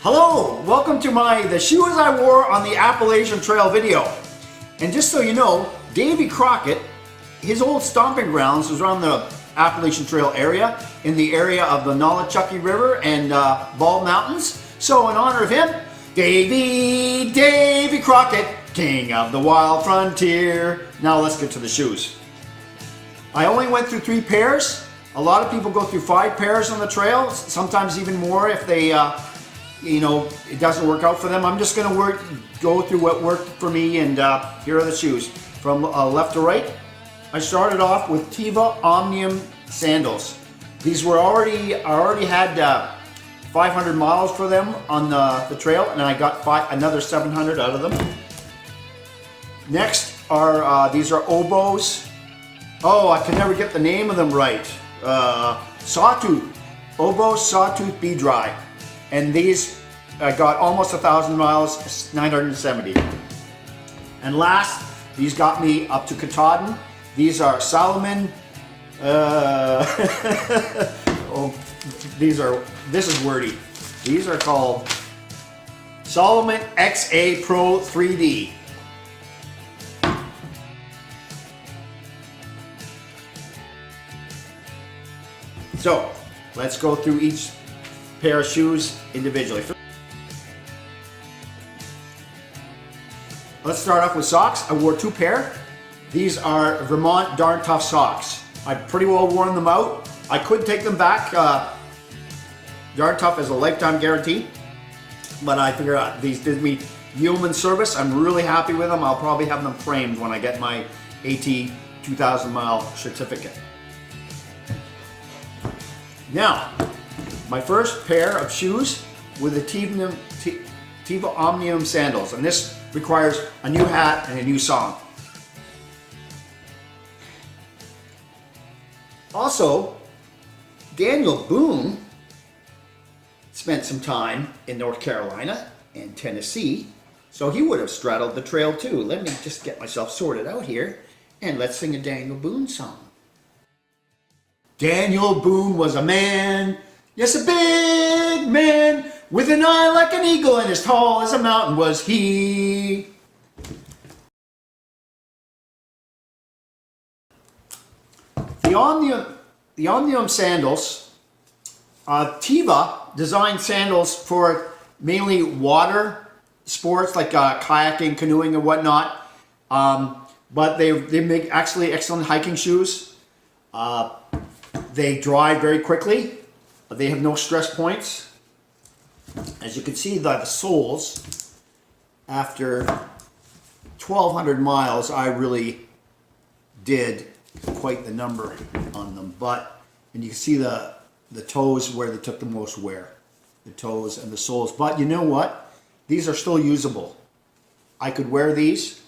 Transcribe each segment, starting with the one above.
Hello, welcome to the shoes I wore on the Appalachian Trail video. And just so you know, Davy Crockett, his old stomping grounds was around the Appalachian Trail area, in the area of the Nolichucky River and Bald Mountains. So in honor of him, Davy Crockett, king of the wild frontier. Now let's get to the shoes. I only went through 3 pairs. A lot of people go through 5 pairs on the trail, sometimes even more if they it doesn't work out for them. I'm just going to go through what worked for me, and here are the shoes. From left to right, I started off with Teva Omnium Sandals. These were I already had 500 miles for them on the trail, and I got another 700 out of them. Next are these are Oboz. Oh, I can never get the name of them right. Oboz Sawtooth B-Dry. And these I got almost 1,000 miles, 970. And last, these got me up to Katahdin. These are Salomon. This is wordy. These are called Salomon XA Pro 3D. So let's go through each pair of shoes individually. Let's start off with socks. I wore 2 pair. These are Vermont Darn Tough socks. I've pretty well worn them out. I could take them back. Darn Tough is a lifetime guarantee, but I figure out these did me yeoman service. I'm really happy with them. I'll probably have them framed when I get my AT 2,000 mile certificate. Now, my first pair of shoes were the Teva Omnium Sandals, and this requires a new hat and a new song. Also, Daniel Boone spent some time in North Carolina and Tennessee, so he would have straddled the trail too. Let me just get myself sorted out here, and let's sing a Daniel Boone song. Daniel Boone was a man, yes, a big man, with an eye like an eagle and as tall as a mountain was he. The Omnium Sandals, Teva designed sandals for mainly water sports like kayaking, canoeing, and whatnot. But they make actually excellent hiking shoes. They dry very quickly. They have no stress points. As you can see, the soles, after 1,200 miles, I really did quite the number on them. And you can see the toes where they took the most wear. The toes and the soles. But you know what? These are still usable. I could wear these.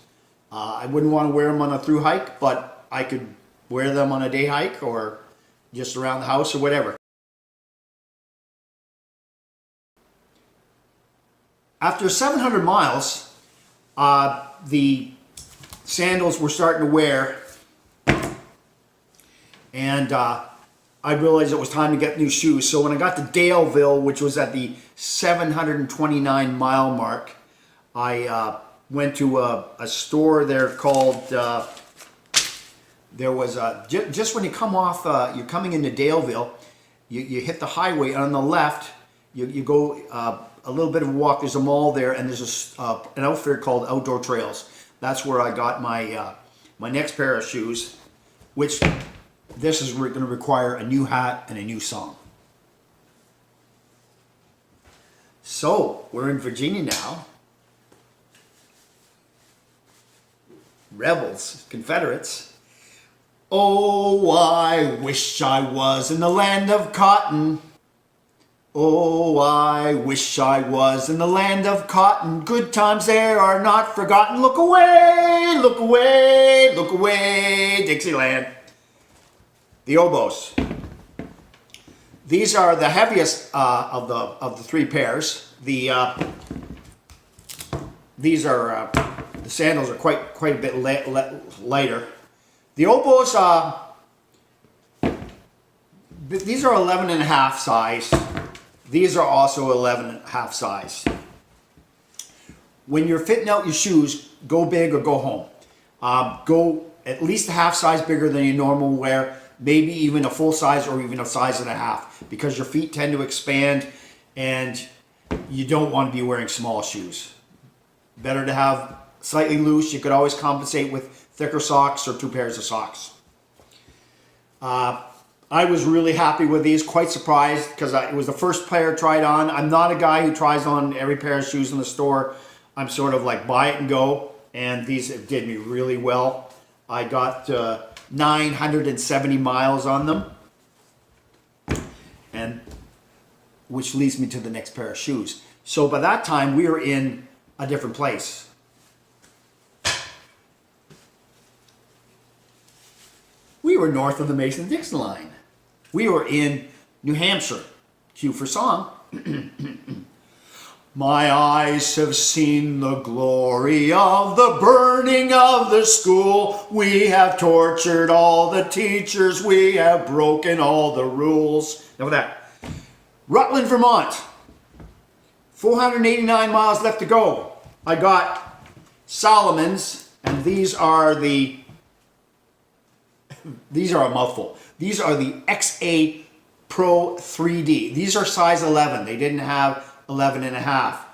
I wouldn't want to wear them on a through hike, but I could wear them on a day hike or just around the house or whatever. After 700 miles, the sandals were starting to wear, and I realized it was time to get new shoes. So when I got to Daleville, which was at the 729 mile mark, I went to a store there called, there was just when you come off, you're coming into Daleville, you hit the highway, and on the left, you go a little bit of a walk. There's a mall there, and there's an outfit called Outdoor Trails. That's where I got my next pair of shoes, which this is going to require a new hat and a new song. So we're in Virginia now. Rebels, Confederates. Oh, I wish I was in the land of cotton. Oh, I wish I was in the land of cotton. Good times there are not forgotten. Look away, look away, look away, Dixieland. The Oboz. These are the heaviest of the 3 pairs. The sandals are quite a bit lighter. The Oboz, these are 11.5 size. These are also 11.5 size. When you're fitting out your shoes, go big or go home. Go at least a half size bigger than your normal wear, maybe even a full size or even a size and a half, because your feet tend to expand and you don't want to be wearing small shoes. Better to have slightly loose. You could always compensate with thicker socks or 2 pairs of socks. I was really happy with these, quite surprised, because it was the first pair I tried on. I'm not a guy who tries on every pair of shoes in the store. I'm sort of like buy it and go, and these did me really well. I got 970 miles on them, and which leads me to the next pair of shoes. So by that time, we were in a different place. We were north of the Mason-Dixon line. We were in New Hampshire. Cue for song. My eyes have seen the glory of the burning of the school. We have tortured all the teachers. We have broken all the rules. Now that. Rutland, Vermont. 489 miles left to go. I got Salomon's, and these are a mouthful. These are the XA Pro 3D. These are size 11. They didn't have 11 and a half.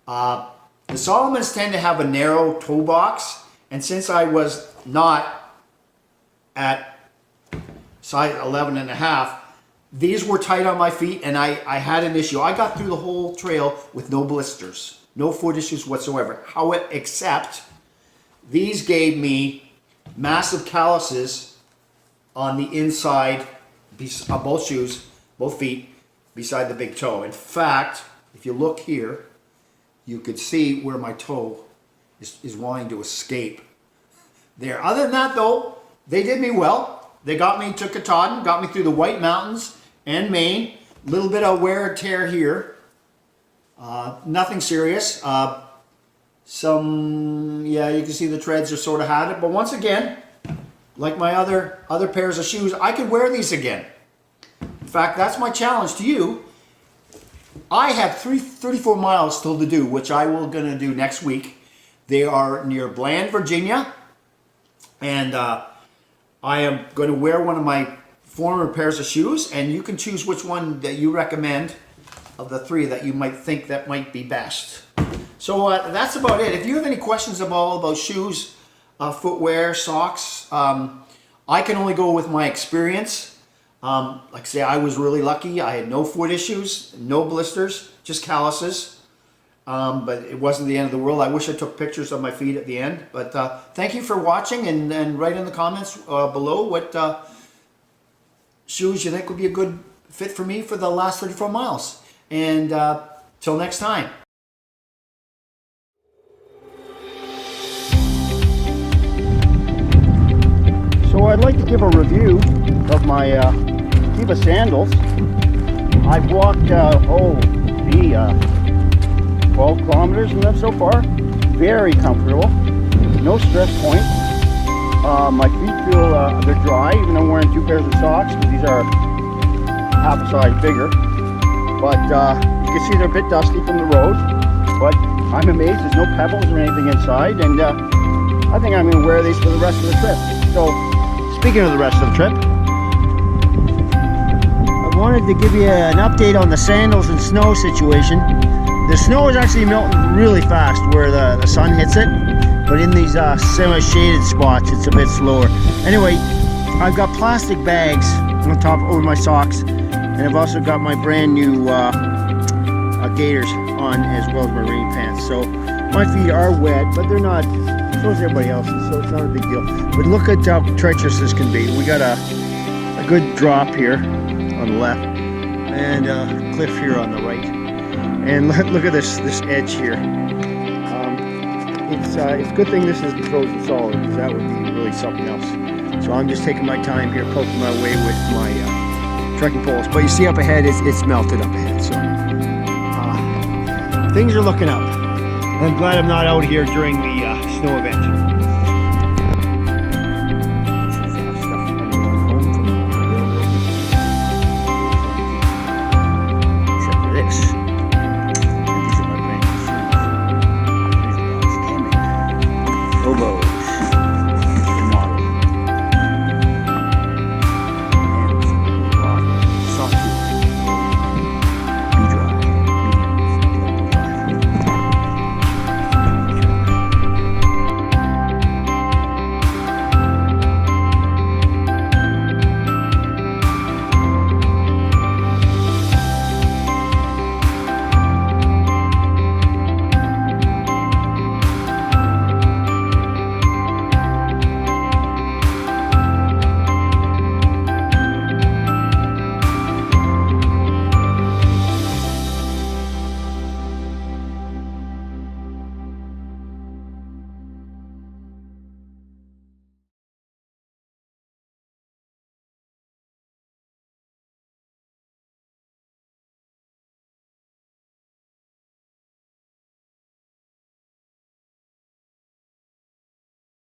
The Salomons tend to have a narrow toe box, and since I was not at size 11 and a half, these were tight on my feet, and I had an issue. I got through the whole trail with no blisters, no foot issues whatsoever. Except these gave me massive calluses on the inside of both shoes, both feet, beside the big toe. In fact, if you look here, you could see where my toe is wanting to escape there. Other than that, though, they did me well. They got me to Katahdin, got me through the White Mountains and Maine. A little bit of wear and tear here. Nothing serious. You can see the treads are sort of had it. But once again, like my other pairs of shoes, I could wear these again. In fact, that's my challenge to you. I have 34 miles still to do, which I will going to do next week. They are near Bland, Virginia, and I am going to wear one of my former pairs of shoes, and you can choose which one that you recommend of the 3 that you might think that might be best. So that's about it. If you have any questions about shoes, footwear, socks, I can only go with my experience. Like I say, I was really lucky. I had no foot issues, no blisters, just calluses. But it wasn't the end of the world. I wish I took pictures of my feet at the end. But thank you for watching, and write in the comments below what shoes you think would be a good fit for me for the last 34 miles. And till next time. So I'd like to give a review of my Teva sandals. I've walked 12 kilometers in them so far. Very comfortable, no stress point. My feet feel they're dry, even though I'm wearing 2 pairs of socks, because these are half a size bigger. But you can see they're a bit dusty from the road, but I'm amazed there's no pebbles or anything inside, and I think I'm going to wear these for the rest of the trip. So speaking of the rest of the trip, I wanted to give you an update on the sandals and snow situation. The snow is actually melting really fast where the sun hits it, but in these semi-shaded spots it's a bit slower. Anyway, I've got plastic bags on top over my socks, and I've also got my brand new gaiters on, as well as my rain pants. So my feet are wet, but they're not, so is everybody else's, so it's not a big deal. But look at how treacherous this can be. We got a good drop here on the left, and a cliff here on the right. And look at this edge here. It's a good thing this isn't frozen solid, because that would be really something else. So I'm just taking my time here, poking my way with my trekking poles. But you see up ahead, it's melted up ahead. So things are looking up. I'm glad I'm not out here during the snow event.